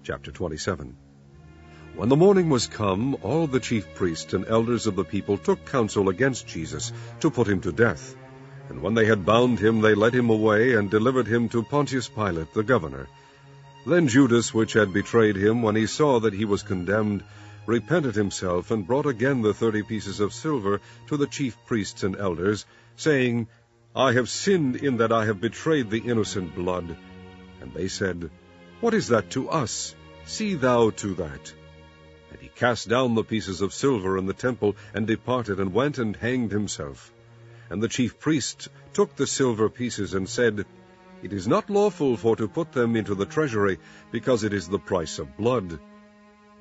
Chapter 27. When the morning was come, all the chief priests and elders of the people took counsel against Jesus, to put him to death. And when they had bound him, they led him away, and delivered him to Pontius Pilate the governor. Then Judas, which had betrayed him, when he saw that he was condemned, repented himself, and brought again the 30 pieces of silver to the chief priests and elders, saying, I have sinned in that I have betrayed the innocent blood. And they said, What is that to us? See thou to that. And he cast down the pieces of silver in the temple, and departed, and went and hanged himself. And the chief priests took the silver pieces, and said, It is not lawful for to put them into the treasury, because it is the price of blood.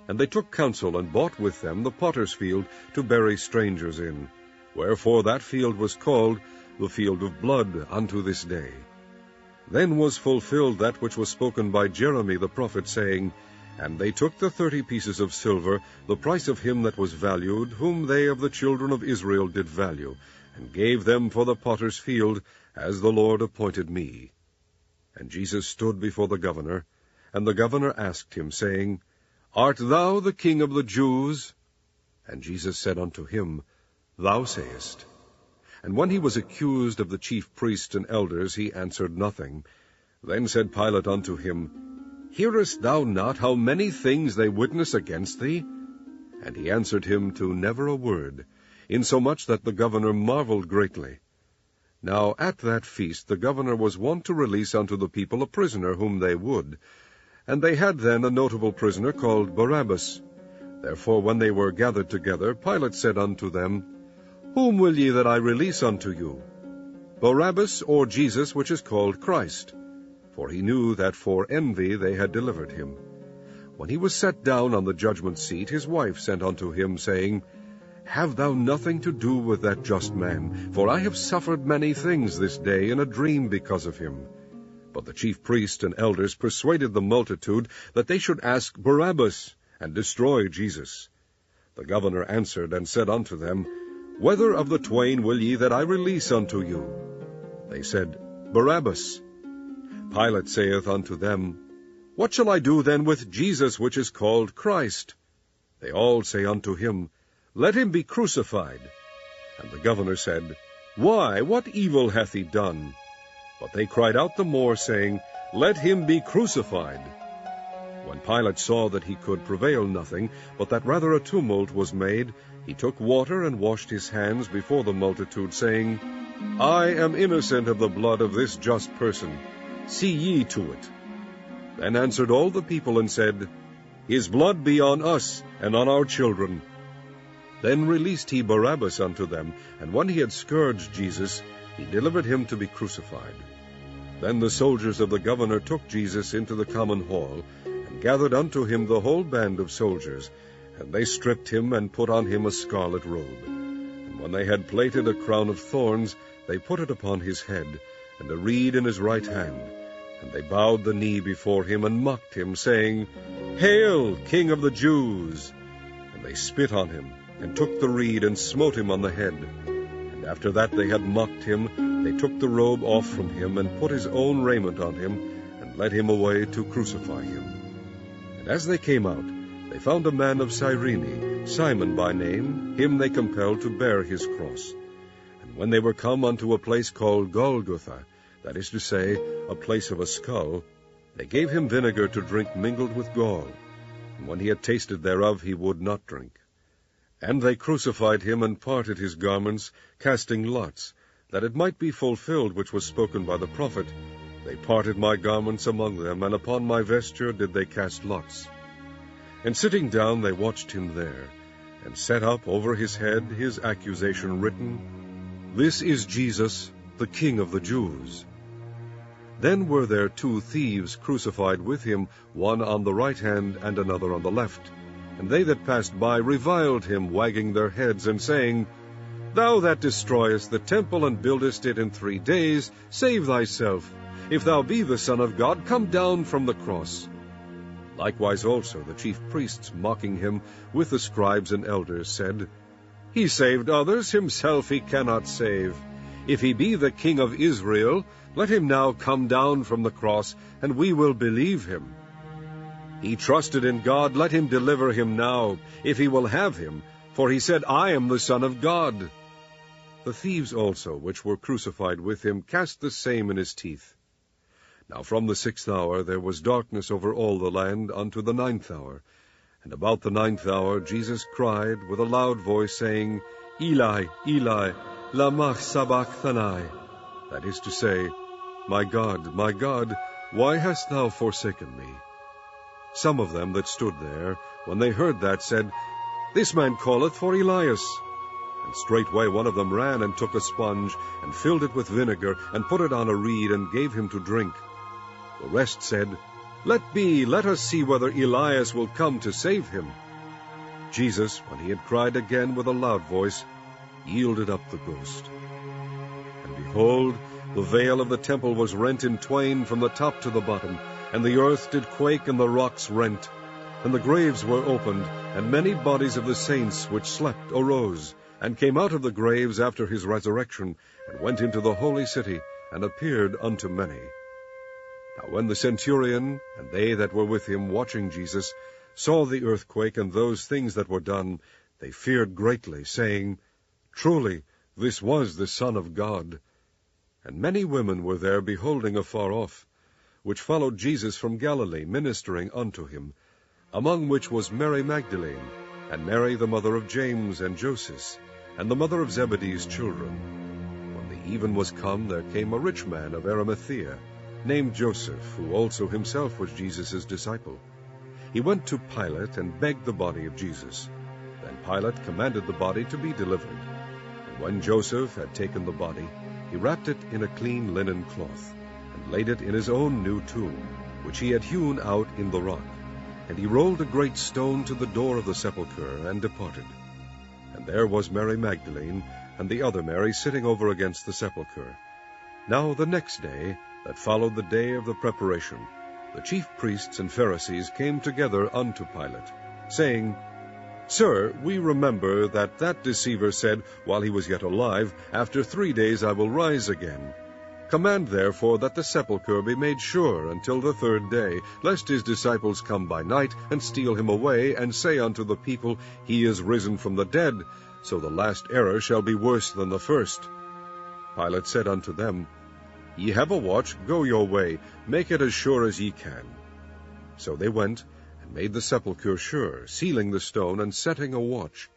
And they took counsel, and bought with them the potter's field, to bury strangers in. Wherefore that field was called the field of blood unto this day. Then was fulfilled that which was spoken by Jeremy the prophet, saying, And they took the 30 pieces of silver, the price of him that was valued, whom they of the children of Israel did value, and gave them for the potter's field, as the Lord appointed me. And Jesus stood before the governor, and the governor asked him, saying, Art thou the King of the Jews? And Jesus said unto him, Thou sayest. And when he was accused of the chief priests and elders, he answered nothing. Then said Pilate unto him, Hearest thou not how many things they witness against thee? And he answered him to never a word, insomuch that the governor marveled greatly. Now at that feast the governor was wont to release unto the people a prisoner whom they would. And they had then a notable prisoner called Barabbas. Therefore when they were gathered together, Pilate said unto them, Whom will ye that I release unto you? Barabbas, or Jesus, which is called Christ? For he knew that for envy they had delivered him. When he was set down on the judgment seat, his wife sent unto him, saying, Have thou nothing to do with that just man, for I have suffered many things this day in a dream because of him. But the chief priests and elders persuaded the multitude that they should ask Barabbas, and destroy Jesus. The governor answered and said unto them, Whether of the twain will ye that I release unto you? They said, Barabbas. Pilate saith unto them, What shall I do then with Jesus, which is called Christ? They all say unto him, Let him be crucified. And the governor said, Why, what evil hath he done? But they cried out the more, saying, Let him be crucified. When Pilate saw that he could prevail nothing, but that rather a tumult was made, he took water and washed his hands before the multitude, saying, I am innocent of the blood of this just person. See ye to it. Then answered all the people, and said, His blood be on us, and on our children. Then released he Barabbas unto them, and when he had scourged Jesus, he delivered him to be crucified. Then the soldiers of the governor took Jesus into the common hall, and gathered unto him the whole band of soldiers, and they stripped him, and put on him a scarlet robe. And when they had plaited a crown of thorns, they put it upon his head, and a reed in his right hand. And they bowed the knee before him, and mocked him, saying, Hail, King of the Jews! And they spit on him, and took the reed, and smote him on the head. And after that they had mocked him, they took the robe off from him, and put his own raiment on him, and led him away to crucify him. And as they came out, they found a man of Cyrene, Simon by name, him they compelled to bear his cross. And when they were come unto a place called Golgotha, that is to say, a place of a skull, they gave him vinegar to drink mingled with gall. And when he had tasted thereof, he would not drink. And they crucified him, and parted his garments, casting lots, that it might be fulfilled which was spoken by the prophet, They parted my garments among them, and upon my vesture did they cast lots. And sitting down they watched him there, and set up over his head his accusation written, This is Jesus, the King of the Jews. Then were there 2 thieves crucified with him, one on the right hand, and another on the left. And they that passed by reviled him, wagging their heads, and saying, Thou that destroyest the temple, and buildest it in 3 days, save thyself. If thou be the Son of God, come down from the cross. Likewise also the chief priests, mocking him, with the scribes and elders, said, He saved others, himself he cannot save. If he be the King of Israel, let him now come down from the cross, and we will believe him. He trusted in God, let him deliver him now, if he will have him, for he said, I am the Son of God. The thieves also, which were crucified with him, cast the same in his teeth. Now from the 6th hour there was darkness over all the land unto the 9th hour. And about the 9th hour Jesus cried with a loud voice, saying, Eli, Eli, lama sabachthani? That is to say, my God, why hast thou forsaken me? Some of them that stood there, when they heard that, said, This man calleth for Elias. And straightway one of them ran and took a sponge, and filled it with vinegar, and put it on a reed, and gave him to drink. The rest said, Let be, let us see whether Elias will come to save him. Jesus, when he had cried again with a loud voice, yielded up the ghost. And behold, the veil of the temple was rent in twain from the top to the bottom, and the earth did quake, and the rocks rent. And the graves were opened, and many bodies of the saints which slept arose, and came out of the graves after his resurrection, and went into the holy city, and appeared unto many. Now when the centurion, and they that were with him watching Jesus, saw the earthquake and those things that were done, they feared greatly, saying, Truly this was the Son of God. And many women were there beholding afar off, which followed Jesus from Galilee, ministering unto him, among which was Mary Magdalene, and Mary the mother of James and Joses, and the mother of Zebedee's children. When the even was come, there came a rich man of Arimathea, named Joseph, who also himself was Jesus' disciple. He went to Pilate, and begged the body of Jesus. Then Pilate commanded the body to be delivered. And when Joseph had taken the body, he wrapped it in a clean linen cloth, and laid it in his own new tomb, which he had hewn out in the rock. And he rolled a great stone to the door of the sepulchre, and departed. And there was Mary Magdalene, and the other Mary, sitting over against the sepulchre. Now the next day, that followed the day of the preparation, the chief priests and Pharisees came together unto Pilate, saying, Sir, we remember that deceiver said, while he was yet alive, After 3 days I will rise again. Command therefore that the sepulchre be made sure until the 3rd day, lest his disciples come by night, and steal him away, and say unto the people, He is risen from the dead, so the last error shall be worse than the first. Pilate said unto them, Ye have a watch, go your way, make it as sure as ye can. So they went, and made the sepulchre sure, sealing the stone, and setting a watch.